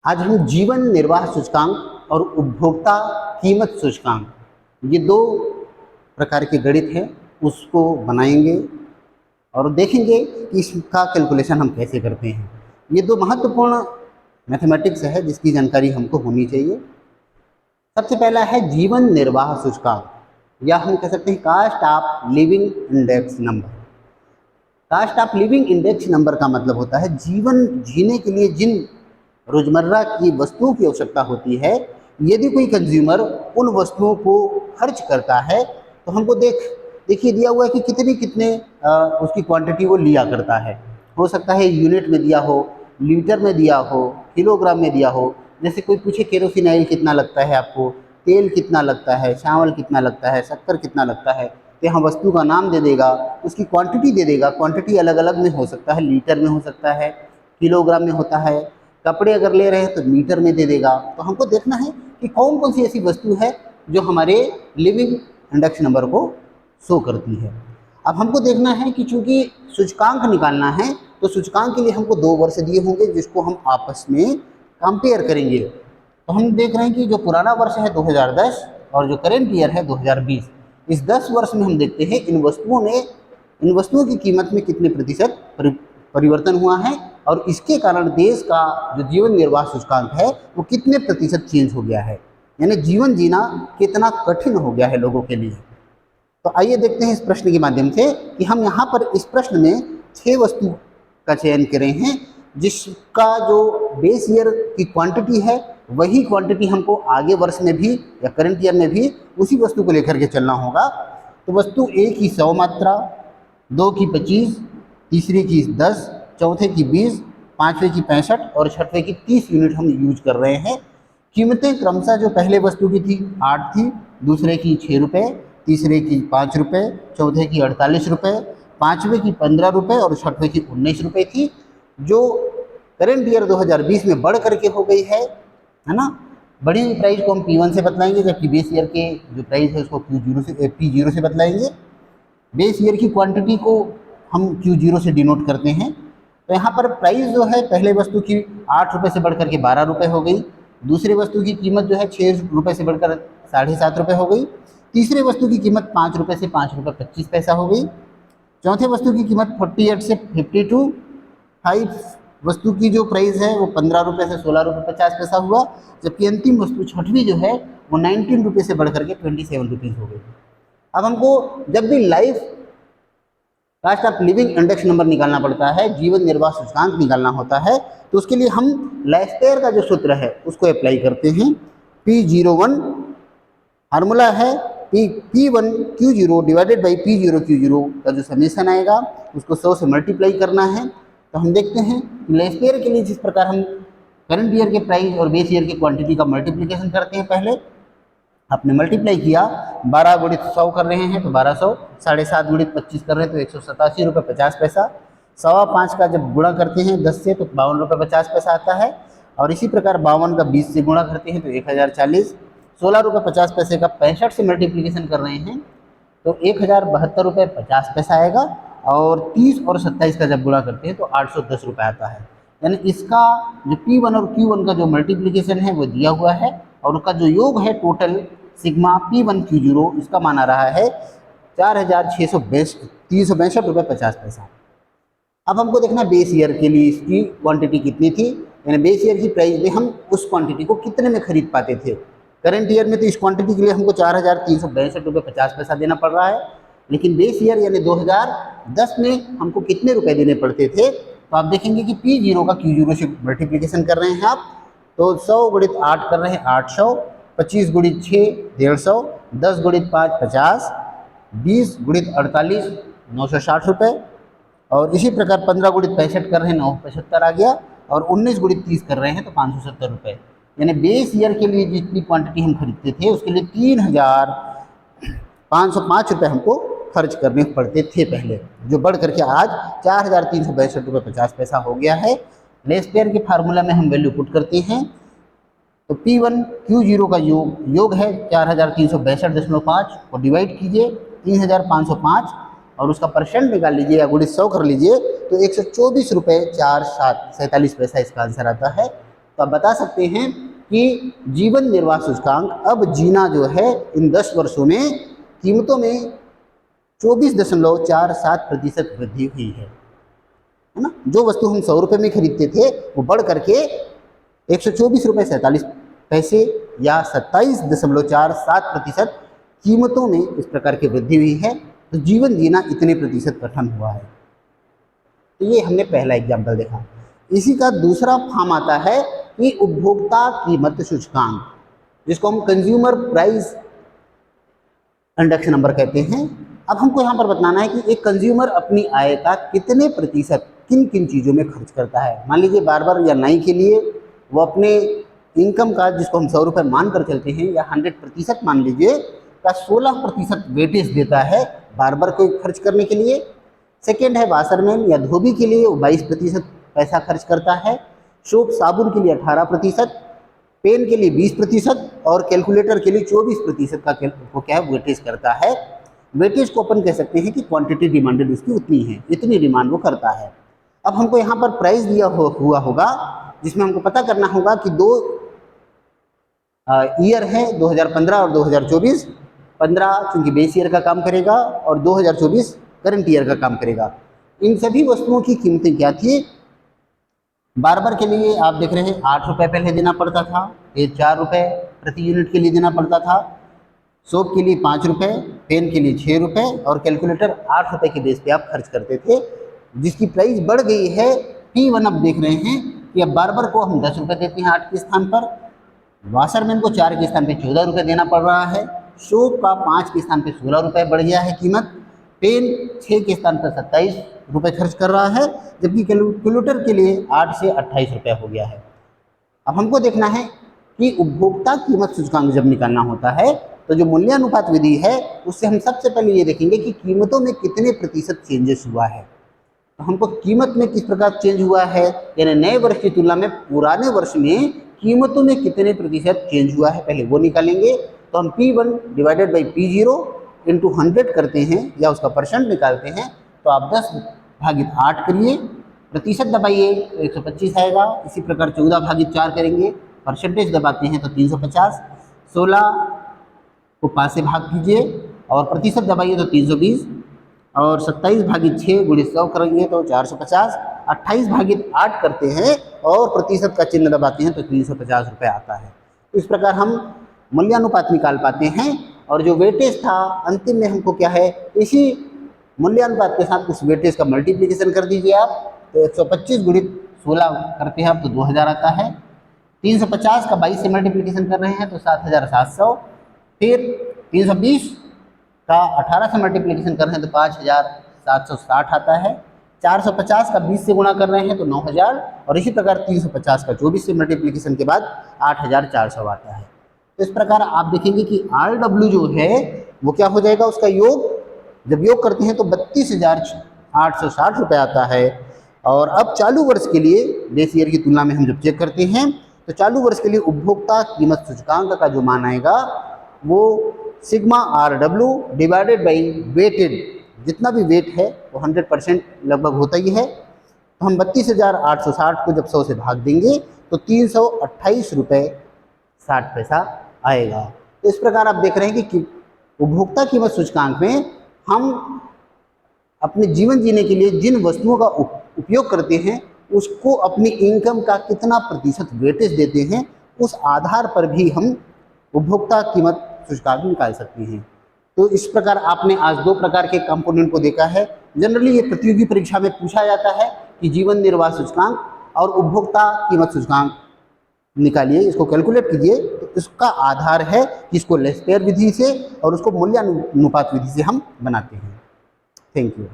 आज हम जीवन निर्वाह सूचकांक और उपभोक्ता कीमत सूचकांक, ये दो प्रकार के गणित हैं, उसको बनाएंगे और देखेंगे कि इसका कैलकुलेशन हम कैसे करते हैं। ये दो महत्वपूर्ण मैथमेटिक्स है जिसकी जानकारी हमको होनी चाहिए। सबसे पहला है जीवन निर्वाह सूचकांक, या हम कह सकते हैं cost of living index number. Cost of living index number का मतलब होता है जीवन जीने के लिए जिन रोजमर्रा की वस्तुओं की आवश्यकता होती है, यदि कोई कंज्यूमर उन वस्तुओं को खर्च करता है तो हमको देखिए दिया हुआ है कि कितने उसकी क्वांटिटी वो लिया करता है। हो सकता है यूनिट में दिया हो, लीटर में दिया हो, किलोग्राम में दिया हो। जैसे कोई पूछे केरोसिन ऑयल कितना लगता है आपको, तेल कितना लगता है, चावल कितना लगता है, शक्कर कितना लगता है, तो यहाँ वस्तु का नाम दे देगा, उसकी क्वांटिटी दे देगा। क्वांटिटी अलग अलग में हो सकता है, लीटर में हो सकता है, किलोग्राम में होता है। कपड़े अगर ले रहे हैं तो मीटर में दे देगा। तो हमको देखना है कि कौन कौन सी ऐसी वस्तु है जो हमारे लिविंग इंडेक्स नंबर को शो करती है। अब हमको देखना है कि चूंकि सूचकांक निकालना है तो सूचकांक के लिए हमको दो वर्ष दिए होंगे जिसको हम आपस में कंपेयर करेंगे। तो हम देख रहे हैं कि जो पुराना वर्ष है 2010 और जो करेंट ईयर है 2020, इस 10 वर्ष में हम देखते हैं इन वस्तुओं की कीमत में कितने प्रतिशत परिवर्तन हुआ है और इसके कारण देश का जो जीवन निर्वाह सूचकांक है वो कितने प्रतिशत चेंज हो गया है, यानी जीवन जीना कितना कठिन हो गया है लोगों के लिए। तो आइए देखते हैं इस प्रश्न के माध्यम से कि हम यहाँ पर इस प्रश्न में 6 वस्तु का चयन करे हैं जिसका जो बेस ईयर की क्वांटिटी है वही क्वांटिटी हमको आगे वर्ष में भी या करंट ईयर में भी उसी वस्तु को लेकर के चलना होगा। तो वस्तु ए की 100 मात्रा, 2 की 25, तीसरे की 10, चौथे की 20, पाँचवें की 65 और छठवें की 30 यूनिट हम यूज कर रहे हैं। कीमतें क्रमशः जो पहले वस्तु की थी 8 थी, दूसरे की 6 रुपये, तीसरे की 5 रुपये, चौथे की 48 रुपये, पाँचवें की 15 रुपये और छठवें की 19 रुपये थी, जो करेंट ईयर 2020 में बढ़ करके हो गई है ना। बड़ी हुई प्राइस को हम P1 से बतलाएंगे, जबकि बेस ईयर के जो प्राइस है उसको P0 से बतलाएंगे। बेस ईयर की क्वांटिटी को हम Q0 से डिनोट करते हैं। तो यहाँ पर प्राइस जो है पहले वस्तु की 8 रुपये से बढ़कर के 12 रुपये हो गई, दूसरे वस्तु की कीमत जो है 6 रुपये से बढ़कर 7.5 रुपये हो गई, तीसरे वस्तु की कीमत 5 रुपये से 5 रुपये 25 पैसा हो गई, चौथे वस्तु की कीमत 48 से 52, 5 वस्तु की जो प्राइस है वो 15 रुपये से 16 रुपये 50 पैसा हुआ, जबकि अंतिम वस्तु छठवीं जो है वो 19 रुपये से बढ़कर के 27 रुपीज़ हो गई। अब हमको जब भी life cost of living index number निकालना पड़ता है, जीवन निर्वाह सूचकांक निकालना होता है, तो उसके लिए हम लेस्टेयर का जो सूत्र है उसको अप्लाई करते हैं। P01 फार्मूला है P1Q0 डिवाइडेड बाई P0Q0 का जो समेशन आएगा उसको 100 से मल्टीप्लाई करना है। तो हम देखते हैं लेस्टेयर के लिए जिस प्रकार हम करंट ईयर के प्राइस और बेस ईयर की क्वांटिटी का मल्टीप्लिकेशन करते हैं, पहले आपने मल्टीप्लाई किया, 12 गुणित 100 कर रहे हैं तो 1200, 7.5 गुणित 25 कर रहे हैं तो 187 रुपये 50 पैसा, 5.25 का जब गुणा करते हैं 10 से तो 52 रुपये 50 पैसा आता है, और इसी प्रकार 52 का 20 से गुणा करते हैं तो 1040, 16 रुपये 50 पैसे का 65 से मल्टीप्लिकेशन कर रहे हैं तो 1072 रुपये 50 पैसा आएगा, और 30 और 27 का जब गुणा करते हैं तो 810 रुपये आता है। यानी इसका जो P1 और Q1 का जो मल्टीप्लिकेशन है वो दिया हुआ है और उसका जो योग है टोटल सिग्मा P1Q0 इसका माना रहा है 4,362 रुपये 50 पैसा। अब हमको देखना बेस ईयर के लिए इसकी क्वांटिटी कितनी थी, यानी बेस ईयर की प्राइस में हम उस क्वांटिटी को कितने में खरीद पाते थे। करंट ईयर में तो इस क्वांटिटी के लिए हमको 4,362 रुपये 50 पैसा देना पड़ रहा है, लेकिन बेस ईयर यानी 2010 में हमको कितने रुपए देने पड़ते थे। तो आप देखेंगे कि P0 का Q0 से मल्टीप्लिकेशन कर रहे हैं आप, तो 100 गुणित 8 कर रहे हैं 800, 25 गुणित 6 150, 10 गुणित 5 50, 20 गुणित 48 960 रुपये, और इसी प्रकार 15 गुणित 65 कर रहे हैं 975 आ गया, और 19 गुणित 30 कर रहे हैं तो 570 रुपये। यानी बेस ईयर के लिए जितनी क्वांटिटी हम खरीदते थे उसके लिए 3,505 रुपये हमको खर्च करने पड़ते थे पहले, जो बढ़ करके आज 4,362 रुपये 50 पैसा हो गया है। लेस्टेयर के फार्मूला में हम वैल्यू पुट करते हैं तो P1Q0 का योग है 4,362.5 और डिवाइड कीजिए 3,505 और उसका परसेंट निकाल लीजिए या गुणित 100 कर लीजिए तो 124 रुपये 47 पैसा इसका आंसर आता है। तो आप बता सकते हैं कि जीवन निर्वाह सूचकांक अब जीना जो है इन 10 वर्षों में कीमतों में 24.47% वृद्धि हुई है ना। जो वस्तु हम 100 रुपये में खरीदते थे वो बढ़ करके 124.47 रुपये या 27.47% कीमतों में इस प्रकार की वृद्धि हुई है। तो जीवन जीना इतने प्रतिशत कठिन हुआ है। तो ये हमने पहला एग्जाम्पल देखा। इसी का दूसरा फॉर्म आता है कि उपभोक्ता कीमत सूचकांक, जिसको हम कंज्यूमर प्राइस इंडेक्स नंबर कहते हैं। अब हमको यहाँ पर बताना है कि एक कंज्यूमर अपनी आय का कितने प्रतिशत किन किन चीज़ों में खर्च करता है। मान लीजिए बार्बर या नाई के लिए वो अपने इनकम का, जिसको हम 100 रुपये मान कर चलते हैं, या 100% मान लीजिए, का 16% वेटेज देता है बार्बर को खर्च करने के लिए। सेकेंड है वाशरमैन या धोबी के लिए वो 22% पैसा खर्च करता है। सोप साबुन के लिए 18%, पेन के लिए 20% और कैलकुलेटर के लिए 24% का वो क्या है वेटेज करता है। वेटेज को अपन कह सकते हैं कि क्वांटिटी डिमांडेड उसकी उतनी है, इतनी डिमांड वो करता है। अब हमको यहाँ पर प्राइस दिया हुआ होगा, जिसमें हमको पता करना होगा कि 2 ईयर है 2015 और 2024। 15 चूंकि बेस ईयर का काम करेगा और 2024 करंट ईयर का काम करेगा। इन सभी वस्तुओं की कीमतें क्या थी। बार्बर के लिए आप देख रहे हैं 8 रुपये पहले देना पड़ता था, फिर 4 रुपये प्रति यूनिट के लिए देना पड़ता था। सोप के लिए 5 रुपये, पेन के लिए 6 रुपये और कैलकुलेटर 8 रुपये के बेस पे आप खर्च करते थे, जिसकी प्राइस बढ़ गई है। P1 अब देख रहे हैं कि अब बार्बर को हम 10 रुपये देते हैं 8 के स्थान पर, वाशरमैन को 4 के स्थान पे 14 रुपये देना पड़ रहा है, सोप का 5 के स्थान पे 16 रुपये बढ़ गया है कीमत, पेन 6 के स्थान पर 27 रुपये खर्च कर रहा है, जबकि कैलकुलेटर के लिए 8 से 28 रुपये हो गया है। अब हमको देखना है कि उपभोक्ता कीमत सूचकांक जब निकालना होता है तो जो मूल्यानुपात विधि है उससे हम सबसे पहले ये देखेंगे कि कीमतों में कितने प्रतिशत चेंजेस हुआ है। तो हमको कीमत में किस प्रकार चेंज हुआ है, यानी नए वर्ष की तुलना में पुराने वर्ष में कीमतों में कितने प्रतिशत चेंज हुआ है, पहले वो निकालेंगे। तो हम P1 divided by P0 into 100 करते हैं या उसका परसेंट निकालते हैं, तो आप 10/8 करिए, प्रतिशत दबाइए तो 125 आएगा। इसी प्रकार 14/4 करेंगे, परसेंटेज दबाते हैं तो 350, 16 को 5 से भाग कीजिए और प्रतिशत दबाइए तो 320 और 27/6 गुणित 100 करेंगे तो 450, 28/8 करते हैं और प्रतिशत का चिन्ह दबाते हैं तो 350 रुपये आता है। तो इस प्रकार हम मूल्यानुपात निकाल पाते हैं। और जो वेटेज था अंतिम में हमको क्या है, इसी मूल्यानुपात के साथ उस वेटेज का मल्टीप्लिकेशन कर दीजिए आप, तो 125 गुणित 16 करते हैं आप तो 2000 आता है। 350 का 22 से मल्टीप्लिकेशन कर रहे हैं तो 7700, फिर 320 का 18 से मल्टीप्लिकेशन कर रहे हैं तो 5760 आता है। 450 का 20 से गुणा कर रहे हैं तो 9000 और इसी प्रकार 350 का 24 से मल्टीप्लिकेशन के बाद 8400 आता है। तो इस प्रकार आप देखेंगे कि RW जो है वो क्या हो जाएगा, उसका योग जब योग करते हैं तो 32,860 रुपये आता है। और अब चालू वर्ष के लिए बेस ईयर की तुलना में हम जब चेक करते हैं तो चालू वर्ष के लिए उपभोक्ता कीमत सूचकांक का जो मान आएगा वो sigma RW divided by weighted, जितना भी वेट है वो 100% लगभग होता ही है। तो हम 32,860 को जब 100 से भाग देंगे तो 328 रुपये 60 पैसा आएगा। तो इस प्रकार आप देख रहे हैं कि उपभोक्ता कीमत सूचकांक में हम अपने जीवन जीने के लिए जिन वस्तुओं का उपयोग करते हैं उसको अपनी इनकम का कितना प्रतिशत वेटेज देते हैं, उस आधार पर भी हम उपभोक्ता कीमत सूचकांक निकाल सकते हैं। तो इस प्रकार आपने आज 2 प्रकार के कंपोनेंट को देखा है। जनरली ये प्रतियोगी परीक्षा में पूछा जाता है कि जीवन निर्वाह सूचकांक और उपभोक्ता कीमत सूचकांक निकालिए, इसको कैलकुलेट कीजिए। तो इसका आधार है कि इसको लेस्पेयर विधि से और उसको मूल्यानुपात विधि से हम बनाते हैं। Thank you.